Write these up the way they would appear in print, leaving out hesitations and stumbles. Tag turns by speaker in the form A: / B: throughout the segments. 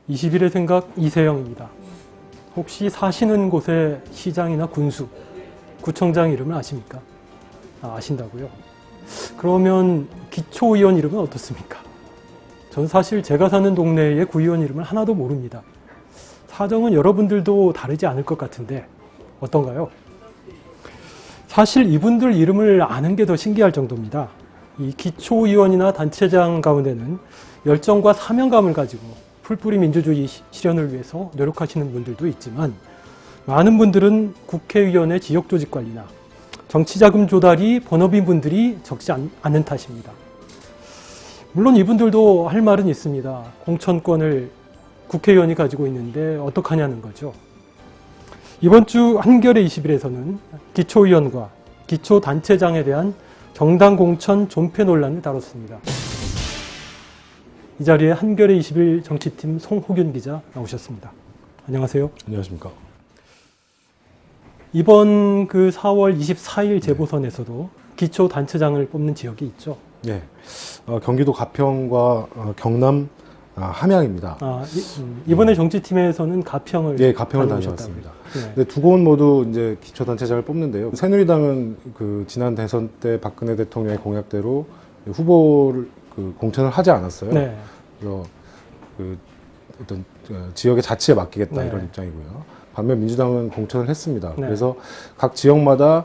A: 21의 생각 이세영입니다. 혹시 사시는 곳의 시장이나 군수, 구청장 이름을 아십니까? 아신다고요? 그러면 기초의원 이름은 어떻습니까? 전 사실 제가 사는 동네의 구의원 이름을 하나도 모릅니다. 사정은 여러분들도 다르지 않을 것 같은데 어떤가요? 사실 이분들 이름을 아는 게 더 신기할 정도입니다. 이 기초의원이나 단체장 가운데는 열정과 사명감을 가지고 풀뿌리 민주주의 실현을 위해서 노력하시는 분들도 있지만 많은 분들은 국회의원의 지역조직관리나 정치자금 조달이 본업인 분들이 적지 않은 탓입니다. 물론 이분들도 할 말은 있습니다. 공천권을 국회의원이 가지고 있는데 어떡하냐는 거죠. 이번 주 한겨레 21에서는 기초의원과 기초단체장에 대한 정당 공천 존폐 논란을 다뤘습니다. 이 자리에 한겨레 21 정치팀 송호균 기자 나오셨습니다. 안녕하세요.
B: 안녕하십니까.
A: 이번 4월 24일 재보선에서도 기초단체장을 뽑는 지역이 있죠.
B: 네, 경기도 가평과 경남 함양입니다.
A: 이번에 정치팀에서는 가평을
B: 가평을 다녀왔습니다. 네. 두 곳 모두 이제 기초단체장을 뽑는데요. 새누리당은 지난 대선 때 박근혜 대통령의 공약대로 후보를 공천을 하지 않았어요.
A: 네.
B: 그래서 어떤 지역의 자치에 맡기겠다 이런 입장이고요. 반면 민주당은 공천을 했습니다. 그래서 각 지역마다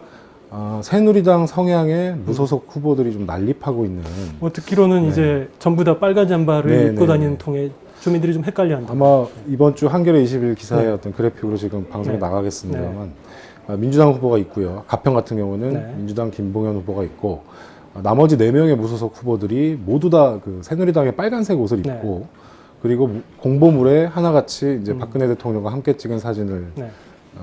B: 새누리당 성향의 무소속 후보들이 좀 난립하고 있는.
A: 듣기로는 이제 전부 다 빨간 잠바를 입고 다니는 통에 주민들이 좀 헷갈려한다.
B: 아마 이번 주 한겨레 21 기사의 어떤 그래픽으로 지금 방송에 나가겠습니다만 민주당 후보가 있고요. 가평 같은 경우는 민주당 김봉현 후보가 있고 나머지 4명의 무소속 후보들이 모두 다 새누리당의 빨간색 옷을 입고 그리고 공보물에 하나같이 이제 박근혜 대통령과 함께 찍은 사진을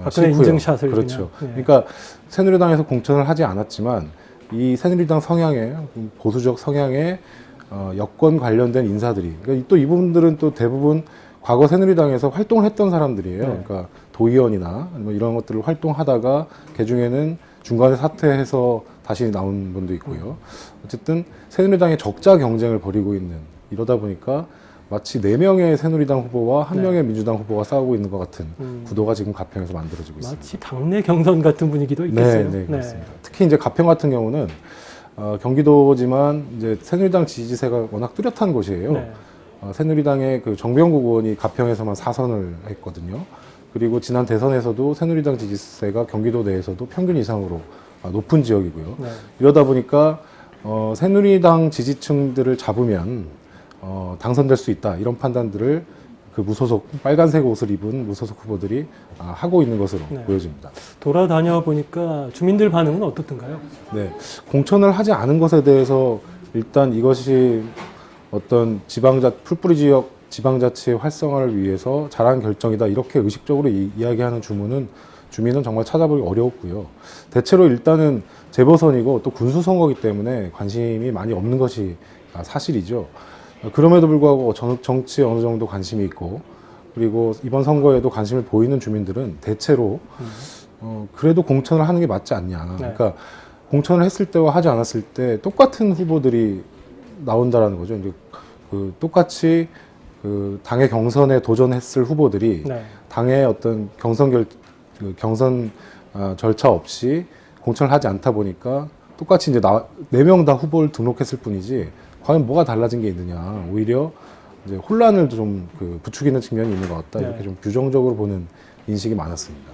A: 박근혜 인증샷을
B: 그렇죠. 그러니까 새누리당에서 공천을 하지 않았지만 이 새누리당 성향의 보수적 성향의 여권 관련된 인사들이 그러니까 또 이분들은 또 대부분 과거 새누리당에서 활동을 했던 사람들이에요. 그러니까 도의원이나 뭐 이런 것들을 활동하다가 개중에는 중간에 사퇴해서 다시 나온 분도 있고요. 어쨌든 새누리당의 적자 경쟁을 벌이고 있는 이러다 보니까 마치 4명의 새누리당 후보와 1명의 민주당 후보가 싸우고 있는 것 같은 구도가 지금 가평에서 만들어지고 있습니다.
A: 마치 당내 경선 같은 분위기도 있겠어요.
B: 네, 그렇습니다. 특히 이제 가평 같은 경우는 경기도지만 이제 새누리당 지지세가 워낙 뚜렷한 곳이에요. 새누리당의 정병국 의원이 가평에서만 4선을 했거든요. 그리고 지난 대선에서도 새누리당 지지세가 경기도 내에서도 평균 이상으로 높은 지역이고요. 이러다 보니까 새누리당 지지층들을 잡으면 당선될 수 있다 이런 판단들을 무소속 빨간색 옷을 입은 무소속 후보들이 하고 있는 것으로 보여집니다.
A: 돌아다녀 보니까 주민들 반응은 어떻던가요?
B: 네, 공천을 하지 않은 것에 대해서 일단 이것이 어떤 풀뿌리 지역 지방자치의 활성화를 위해서 잘한 결정이다 이렇게 의식적으로 이야기하는 주민은 정말 찾아보기 어려웠고요. 대체로 일단은 재보선이고 또 군수선거이기 때문에 관심이 많이 없는 것이 사실이죠. 그럼에도 불구하고 정치에 어느 정도 관심이 있고 그리고 이번 선거에도 관심을 보이는 주민들은 대체로 그래도 공천을 하는 게 맞지 않냐. 그러니까 공천을 했을 때와 하지 않았을 때 똑같은 후보들이 나온다라는 거죠. 이제 똑같이 당의 경선에 도전했을 후보들이 당의 어떤 경선 절차 없이 공천을 하지 않다 보니까 똑같이 이제 4명 다 후보를 등록했을 뿐이지 과연 뭐가 달라진 게 있느냐. 오히려 이제 혼란을 좀 부추기는 측면이 있는 것 같다. 이렇게 좀 규정적으로 보는 인식이 많았습니다.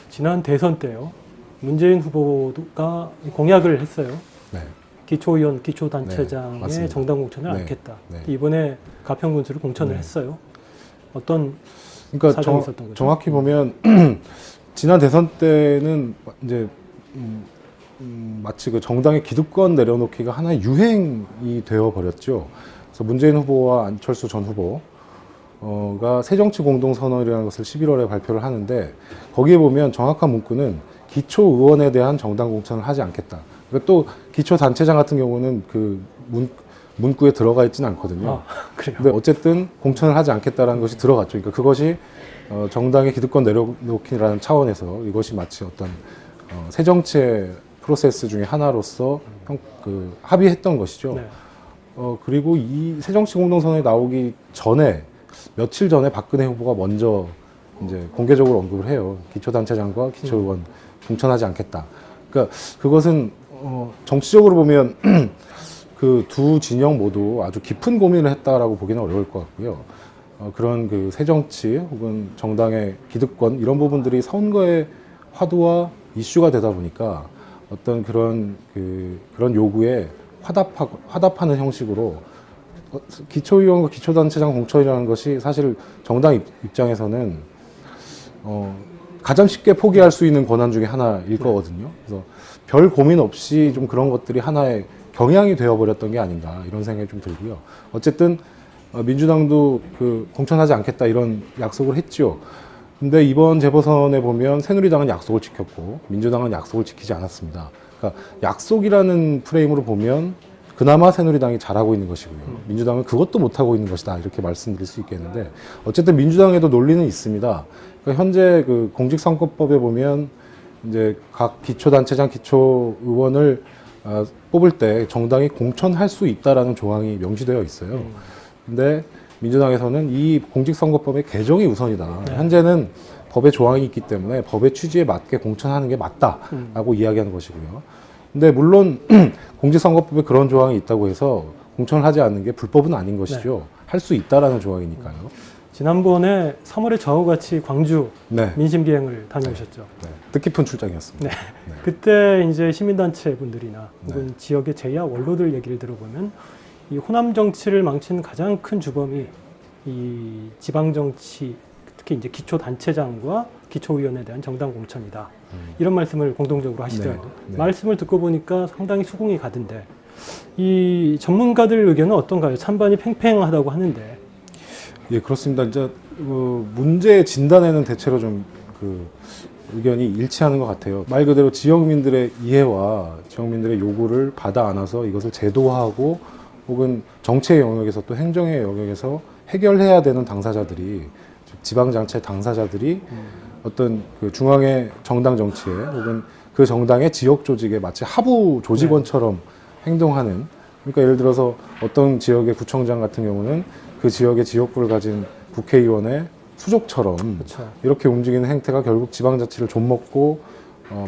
A: 지난 대선 때요. 문재인 후보가 공약을 했어요. 기초의원, 기초단체장의 정당 공천을 않겠다. 이번에 가평 군수를 공천을 했어요. 어떤 사정이 있었던 거죠?
B: 정확히 보면 지난 대선 때는 이제 마치 정당의 기득권 내려놓기가 하나의 유행이 되어 버렸죠. 그래서 문재인 후보와 안철수 전 후보가 새정치공동선언이라는 것을 11월에 발표를 하는데 거기에 보면 정확한 문구는 기초의원에 대한 정당 공천을 하지 않겠다. 그러니까 또 기초단체장 같은 경우는 문구에 들어가 있지는 않거든요.
A: 그래요?
B: 근데 어쨌든 공천을 하지 않겠다라는 것이 들어갔죠. 그러니까 그것이 정당의 기득권 내려놓기라는 차원에서 이것이 마치 어떤 새정치의 프로세스 중에 하나로서 합의했던 것이죠. 그리고 이 새정치공동선언이 나오기 전에 며칠 전에 박근혜 후보가 먼저 이제 공개적으로 언급을 해요. 기초단체장과 기초의원 공천하지 않겠다. 그러니까 그것은 정치적으로 보면 그 두 진영 모두 아주 깊은 고민을 했다라고 보기는 어려울 것 같고요. 그런 그 새정치 혹은 정당의 기득권 이런 부분들이 선거의 화두와 이슈가 되다 보니까 어떤 그런 그런 요구에 화답하는 형식으로 기초의원과 기초단체장 공천이라는 것이 사실 정당 입장에서는 가장 쉽게 포기할 수 있는 권한 중에 하나일 거거든요. 그래서 별 고민 없이 좀 그런 것들이 하나의 경향이 되어버렸던 게 아닌가 이런 생각이 좀 들고요. 어쨌든 민주당도 그 공천하지 않겠다 이런 약속을 했죠. 근데 이번 재보선에 보면 새누리당은 약속을 지켰고 민주당은 약속을 지키지 않았습니다. 그러니까 약속이라는 프레임으로 보면 그나마 새누리당이 잘하고 있는 것이고요. 민주당은 그것도 못하고 있는 것이다 이렇게 말씀드릴 수 있겠는데 어쨌든 민주당에도 논리는 있습니다. 그러니까 현재 그 공직선거법에 보면 이제 각 기초단체장, 기초의원을 뽑을 때 정당이 공천할 수 있다라는 조항이 명시되어 있어요. 근데 민주당에서는 이 공직선거법의 개정이 우선이다. 현재는 법의 조항이 있기 때문에 법의 취지에 맞게 공천하는 게 맞다라고 이야기하는 것이고요. 근데 물론 공직선거법에 그런 조항이 있다고 해서 공천을 하지 않는 게 불법은 아닌 것이죠. 할 수 있다라는 조항이니까요.
A: 지난번에 3월에 저하고 같이 광주
B: 네.
A: 민심기행을 다녀오셨죠.
B: 네. 뜻깊은 출장이었습니다.
A: 네. 그때 이제 시민단체 분들이나 혹은 지역의 제야 원로들 얘기를 들어보면 이 호남 정치를 망친 가장 큰 주범이 이 지방 정치, 특히 이제 기초단체장과 기초의원에 대한 정당 공천이다. 이런 말씀을 공동적으로 하시더라고요.
B: 네.
A: 말씀을 듣고 보니까 상당히 수긍이 가던데 이 전문가들 의견은 어떤가요? 찬반이 팽팽하다고 하는데.
B: 예, 그렇습니다. 이제 문제의 진단에는 대체로 좀 의견이 일치하는 것 같아요. 말 그대로 지역민들의 이해와 지역민들의 요구를 받아 안아서 이것을 제도화하고 혹은 정치의 영역에서 또 행정의 영역에서 해결해야 되는 당사자들이 지방자치 당사자들이 어떤 그 중앙의 정당 정치에 혹은 그 정당의 지역 조직에 마치 하부 조직원처럼 행동하는, 그러니까 예를 들어서 어떤 지역의 구청장 같은 경우는 그 지역의 지역구를 가진 국회의원의 수족처럼
A: 그렇죠.
B: 이렇게 움직이는 행태가 결국 지방자치를 좀먹고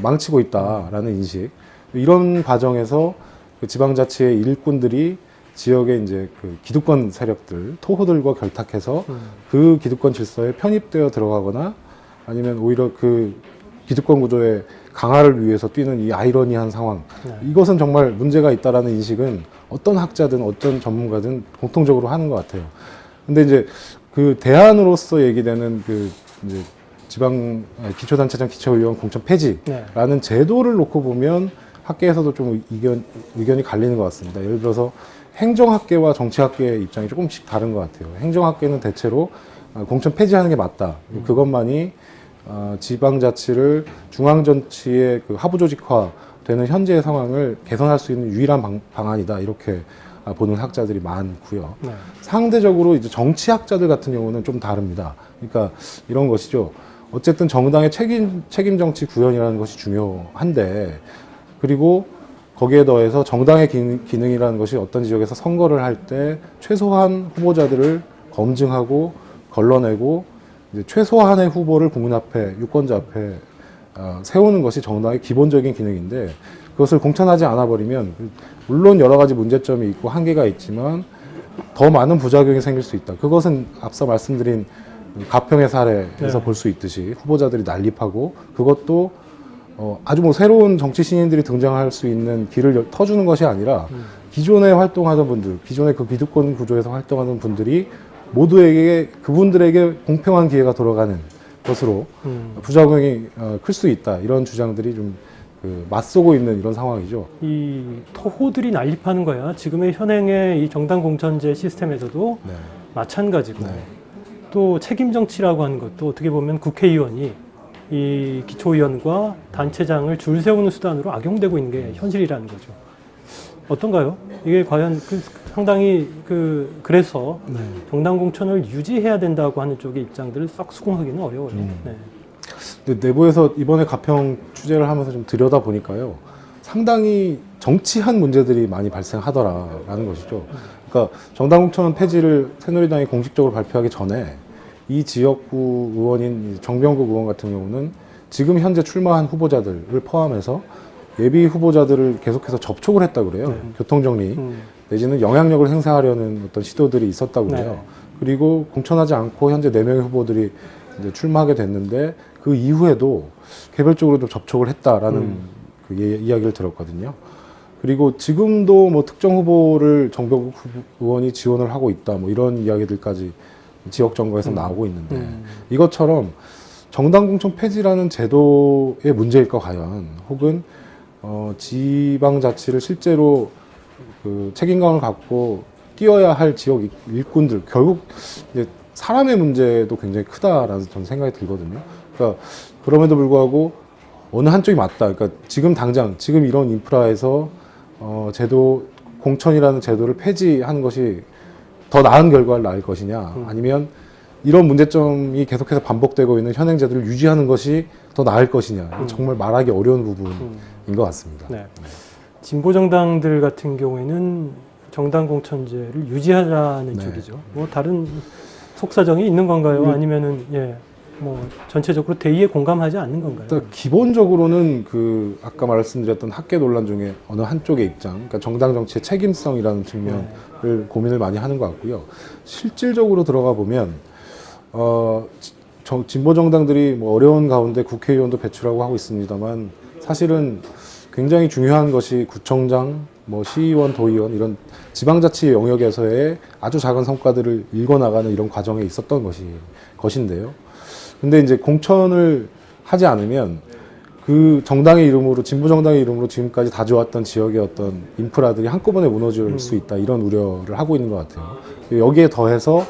B: 망치고 있다라는 인식. 이런 과정에서 그 지방자치의 일꾼들이 지역의 이제 그 기득권 세력들, 토호들과 결탁해서 그 기득권 질서에 편입되어 들어가거나 아니면 오히려 그 기득권 구조의 강화를 위해서 뛰는 이 아이러니한 상황. 이것은 정말 문제가 있다라는 인식은 어떤 학자든 어떤 전문가든 공통적으로 하는 것 같아요. 근데 이제 그 대안으로서 얘기되는 그 이제 기초단체장 기초의원 공천 폐지라는 제도를 놓고 보면 학계에서도 좀 의견이 갈리는 것 같습니다. 예를 들어서 행정학계와 정치학계의 입장이 조금씩 다른 것 같아요. 행정학계는 대체로 공천 폐지하는 게 맞다. 그것만이 지방자치를 중앙정치의 그 하부조직화되는 현재의 상황을 개선할 수 있는 유일한 방안이다. 이렇게 보는 학자들이 많고요. 상대적으로 이제 정치학자들 같은 경우는 좀 다릅니다. 그러니까 이런 것이죠. 어쨌든 정당의 책임 정치 구현이라는 것이 중요한데, 그리고 거기에 더해서 정당의 기능이라는 것이 어떤 지역에서 선거를 할 때 최소한 후보자들을 검증하고 걸러내고 이제 최소한의 후보를 국민 앞에, 유권자 앞에 세우는 것이 정당의 기본적인 기능인데, 그것을 공천하지 않아 버리면 물론 여러 가지 문제점이 있고 한계가 있지만 더 많은 부작용이 생길 수 있다. 그것은 앞서 말씀드린 가평의 사례에서 볼 수 있듯이 후보자들이 난립하고, 그것도 아주 뭐 새로운 정치 신인들이 등장할 수 있는 길을 터주는 것이 아니라 기존에 활동하던 분들, 기존의 그 기득권 구조에서 활동하는 분들이 모두에게, 그분들에게 공평한 기회가 돌아가는 것으로 부작용이 클 수 있다. 이런 주장들이 좀 맞서고 있는 이런 상황이죠.
A: 이 토호들이 난립하는 거야. 지금의 현행의 이 정당 공천제 시스템에서도 마찬가지고, 또 책임 정치라고 하는 것도 어떻게 보면 국회의원이 이 기초의원과 단체장을 줄 세우는 수단으로 악용되고 있는 게 현실이라는 거죠. 어떤가요? 이게 과연 상당히 그래서 정당 공천을 유지해야 된다고 하는 쪽의 입장들을 싹 수긍하기는 어려워요.
B: 근데 내부에서 이번에 가평 취재를 하면서 좀 들여다 보니까요, 상당히 정치한 문제들이 많이 발생하더라라는 것이죠. 그러니까 정당 공천 폐지를 새누리당이 공식적으로 발표하기 전에 이 지역구 의원인 정병국 의원 같은 경우는 지금 현재 출마한 후보자들을 포함해서 예비 후보자들을 계속해서 접촉을 했다고 그래요.
A: 네.
B: 교통정리 내지는 영향력을 행사하려는 어떤 시도들이 있었다고 그래요.
A: 네.
B: 그리고 공천하지 않고 현재 4명의 후보들이 이제 출마하게 됐는데 그 이후에도 개별적으로 좀 접촉을 했다라는 그 이야기를 들었거든요. 그리고 지금도 뭐 특정 후보를 정병국 의원이 지원을 하고 있다, 뭐 이런 이야기들까지 지역 정거에서 나오고 있는데 이것처럼 정당 공천 폐지라는 제도의 문제일까 과연, 혹은 지방자치를 실제로 그 책임감을 갖고 뛰어야 할 지역 일꾼들, 결국 이제 사람의 문제도 굉장히 크다라는 저는 생각이 들거든요. 그러니까 그럼에도 불구하고 어느 한쪽이 맞다. 그러니까 지금 당장 지금 이런 인프라에서 제도 공천이라는 제도를 폐지하는 것이 더 나은 결과를 낳을 것이냐, 아니면 이런 문제점이 계속해서 반복되고 있는 현행 제도를 유지하는 것이 더 나을 것이냐, 정말 말하기 어려운 부분인 것 같습니다.
A: 네. 진보 정당들 같은 경우에는 정당 공천제를 유지하자는
B: 네.
A: 쪽이죠. 뭐 다른 속사정이 있는 건가요? 아니면은 뭐 전체적으로 대의에 공감하지 않는 건가요?
B: 일단 기본적으로는 그 아까 말씀드렸던 학계 논란 중에 어느 한쪽의 입장, 그러니까 정당 정치의 책임성이라는 측면을 고민을 많이 하는 것 같고요. 실질적으로 들어가 보면 진보 정당들이 뭐 어려운 가운데 국회의원도 배출하고 하고 있습니다만, 사실은 굉장히 중요한 것이 구청장, 뭐 시의원, 도의원 이런 지방자치 영역에서의 아주 작은 성과들을 읽어나가는 이런 과정에 있었던 것인데요. 근데 이제 공천을 하지 않으면 그 정당의 이름으로, 진보 정당의 이름으로 지금까지 다져왔던 지역의 어떤 인프라들이 한꺼번에 무너질 수 있다, 이런 우려를 하고 있는 것 같아요. 여기에 더해서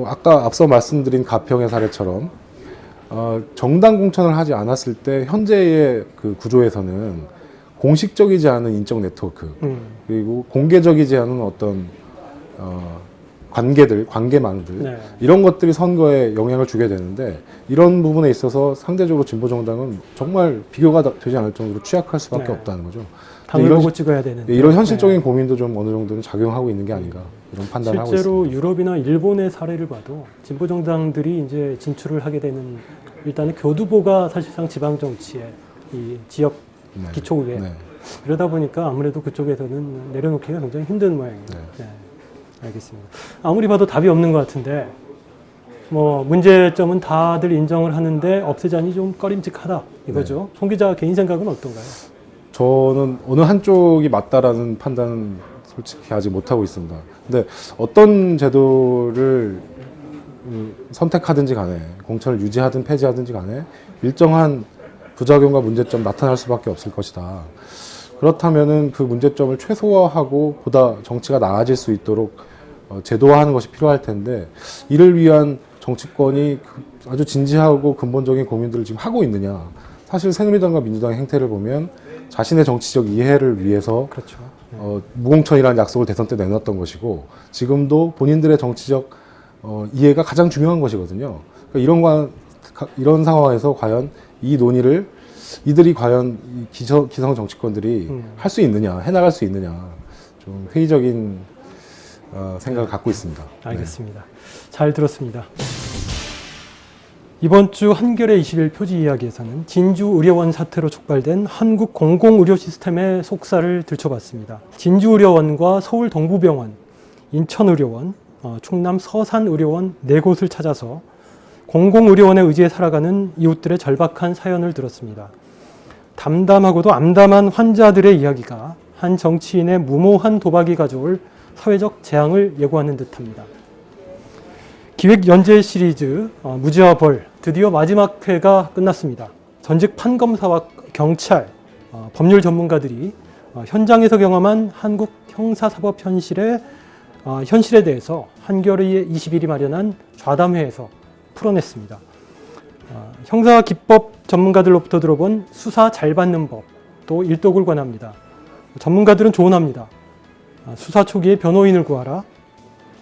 B: 아까 앞서 말씀드린 가평의 사례처럼 정당 공천을 하지 않았을 때 현재의 그 구조에서는 공식적이지 않은 인적 네트워크, 그리고 공개적이지 않은 어떤 관계망들,
A: 네.
B: 이런 것들이 선거에 영향을 주게 되는데, 이런 부분에 있어서 상대적으로 진보 정당은 정말 비교가 되지 않을 정도로 취약할 수밖에
A: 네.
B: 없다는 거죠.
A: 당을 보고 찍어야 되는.
B: 이런 현실적인 고민도 좀 어느 정도는 작용하고 있는 게 아닌가, 이런 판단을 하고 있습니다.
A: 실제로 유럽이나 일본의 사례를 봐도 진보 정당들이 이제 진출을 하게 되는, 일단은 교두보가 사실상 지방 정치의 이 지역
B: 네.
A: 기초국에
B: 네.
A: 그러다 보니까 아무래도 그쪽에서는 내려놓기가 굉장히 힘든 모양이에요.
B: 네.
A: 네. 알겠습니다. 아무리 봐도 답이 없는 것 같은데, 뭐 문제점은 다들 인정을 하는데 없애자니 좀 꺼림직하다 이거죠. 송 기자 개인 생각은 어떤가요?
B: 저는 어느 한쪽이 맞다라는 판단은 솔직히 아직 못하고 있습니다. 근데 어떤 제도를 선택하든지 간에, 공천을 유지하든 폐지하든지 간에 일정한 부작용과 문제점 나타날 수밖에 없을 것이다. 그렇다면은 그 문제점을 최소화하고 보다 정치가 나아질 수 있도록 제도화하는 것이 필요할 텐데, 이를 위한 정치권이 아주 진지하고 근본적인 고민들을 지금 하고 있느냐. 사실 새누리당과 민주당의 행태를 보면 자신의 정치적 이해를 위해서
A: 그렇죠.
B: 무공천이라는 약속을 대선 때 내놨던 것이고, 지금도 본인들의 정치적 이해가 가장 중요한 것이거든요. 그러니까 이런 상황에서 과연 이 논의를 이들이 과연 기성 정치권들이 할 수 있느냐, 해나갈 수 있느냐, 좀 회의적인 생각을 갖고 있습니다.
A: 알겠습니다. 잘 들었습니다. 이번 주 한겨레 21 표지 이야기에서는 진주의료원 사태로 촉발된 한국 공공의료 시스템의 속살을 들춰봤습니다. 진주의료원과 서울동부병원, 인천의료원, 충남 서산의료원 4곳을 찾아서 공공의료원에 의지해 살아가는 이웃들의 절박한 사연을 들었습니다. 담담하고도 암담한 환자들의 이야기가 한 정치인의 무모한 도박이 가져올 사회적 재앙을 예고하는 듯합니다. 기획연재 시리즈 무죄와 벌, 드디어 마지막 회가 끝났습니다. 전직 판검사와 경찰, 법률 전문가들이 현장에서 경험한 한국 형사사법 현실에 대해서 한겨레 21이 마련한 좌담회에서 풀어냈습니다. 형사기법 전문가들로부터 들어본 수사 잘 받는 법, 또 일독을 권합니다. 전문가들은 조언합니다. 수사 초기에 변호인을 구하라,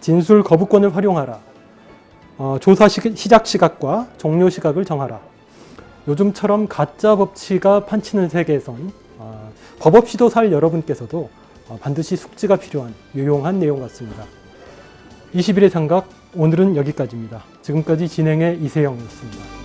A: 진술 거부권을 활용하라, 조사 시작 시각과 종료 시각을 정하라. 요즘처럼 가짜 법치가 판치는 세계에선 법 없이도 살 여러분께서도 반드시 숙지가 필요한 유용한 내용 같습니다. 21의 장각, 오늘은 여기까지입니다. 지금까지 진행의 이세영이었습니다.